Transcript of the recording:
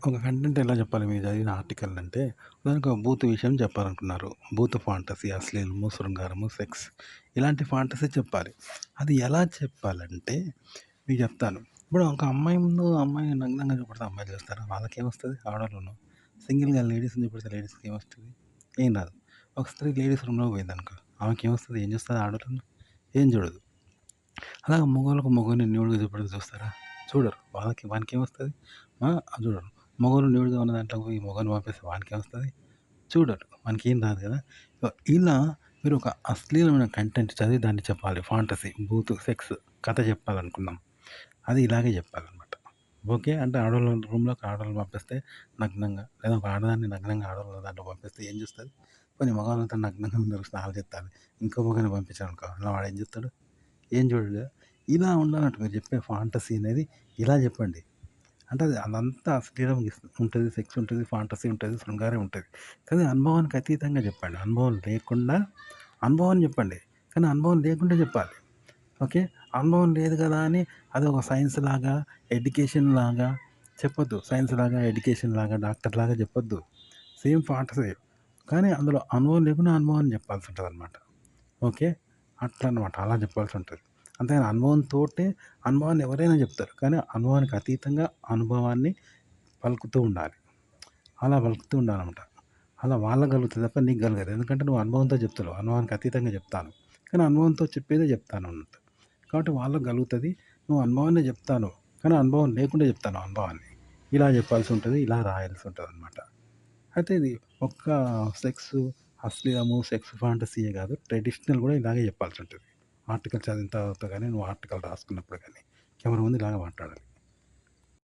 ఒక కంటెంట్ ఎలా చెప్పాలి మీరు చదివిన ఆర్టికల్ అంటే, ఉదాహరణకు ఒక బూత్ విషయం చెప్పాలనుకున్నారు. బూత్ ఫాంటసీ, అశ్లీలము, శృంగారము, సెక్స్ ఇలాంటి ఫాంటసీ చెప్పాలి. అది ఎలా చెప్పాలంటే మీకు చెప్తాను. ఇప్పుడు ఒక అమ్మాయి ముందు అమ్మాయిని నగ్నంగా చూపెడితే అమ్మాయిలు చూస్తారా? వాళ్ళకేమొస్తది? ఆడోళ్ళును. సింగిల్‌గా లేడీస్‌ని చూపెడితే లేడీస్‌కి ఏమొస్తది? ఏం రాదు. ఒక స్త్రీ లేడీస్ రూమ్‌లోకి పోయిందనుకో, ఆమెకేమొస్తది? ఏం చూస్తది ఆడోళ్ళని? ఏం చూడదు. అలాగే మగోళ్ళకు మగోడిని న్యూడ్‌గా చూపెడితే చూస్తారా? చూడరు. వానికేమొస్తది? చూడరు. మగోళ్ళు న్యూడ్‌గా ఉన్న దాంట్లోకి పోయి మగోడిని పంపిస్తే వానికేమొస్తది? చూడరు. వానికేం రాదు కదా! ఇలా మీరు ఒక అశ్లీలమైన కంటెంట్ చదివి దాన్ని చెప్పాలి. ఫాంటసీ, బూతు, సెక్స్ కథ చెప్పాలనుకుందాం. అది ఇలాగే చెప్పాలనమాట. ఓకే. అంటే ఆడోళ్ళ రూమ్‌లోకి ఆడోళ్ళని పంపిస్తే నగ్నంగా లేదా ఒక ఆడదాన్ని నగ్నంగా ఆడోళ్ళ దాంట్లో పంపిస్తే ఏం చూస్తది? పోనీ మగవాళ్ళంతా నగ్నంగా ఉన్నారు స్నానాలు చేత్తారు. ఇంకో మొగాన్ని పంపించామనుకో వాడేం చూత్తడు? ఏం చూడడు కదా! ఇలా ఉండాలంట మీరు చెప్పే ఫాంటసీ అనేది ఇలా చెప్పండి. అంటే అదంతా అశ్లీలం ఉంటది, సెక్స్ ఉంటది, ఫాంటసీ ఉంటది, శృంగారం ఉంటది. కానీ అనుభవానికి అతీతంగా చెప్పండి. అనుభవం లేకుండా అనుభవాన్ని చెప్పండి. కానీ అనుభవం లేకుండా చెప్పాలి. ఓకే. అనుభవం లేదు కదా అని అదొక సైన్స్‌లాగా, ఎడ్యుకేషన్‌లాగా చెప్పొద్దు. సైన్స్‌లాగా, ఎడ్యుకేషన్‌లాగా, డాక్టర్‌లాగా చెప్పొద్దు. Same fantasy. కానీ అందులో అనుభవం లేకుండా అనుభవాన్ని చెప్పాల్సుంటదనమాట. ఓకే. అట్లనమాట. అలా చెప్పాల్సుంటది. అంతేగాని అనుభవంతోటే అనుభవాన్ని ఎవరైనా చెప్తారు. కానీ అనుభవానికి అతీతంగా అనుభవాన్ని పలుకుతూ ఉండాలి. అలా పలుకుతూ ఉండాలనమాట. అలా వాళ్ళకి కలుగుతది తప్ప నీకు కలగదు. ఎందుకంటే నువ్వు అనుభవంతో చెప్తున్నావు. అనుభవానికి అతీతంగా చెప్తాను. కానీ అనుభవంతో చెప్పేదే చెప్తాను అన్నట్టు. కాబట్టి వాళ్ళకి కలుగుతది. నువ్వు అనుభవాన్నే చెప్తాను. కానీ అనుభవం లేకుండా చెప్తాను అనుభవాన్ని. ఇలా చెప్పాల్సి ఉంటది. ఇలా రాయాల్సి ఉంటదనమాట. అయితే ఇది ఒక్క సెక్సు, అశ్లీలము, సెక్స్ ఫాంటసీయే కాదు. ట్రెడిషనల్ కూడా ఇలాగే చెప్పాల్సి ఉంటది. ఆర్టికల్ చదివిన తర్వాత గాని, నువ్వు ఆర్టికల్ రాసుకున్నప్పుడు గాని, కెమెరా ముందు ఇలాగే మాట్లాడాలి.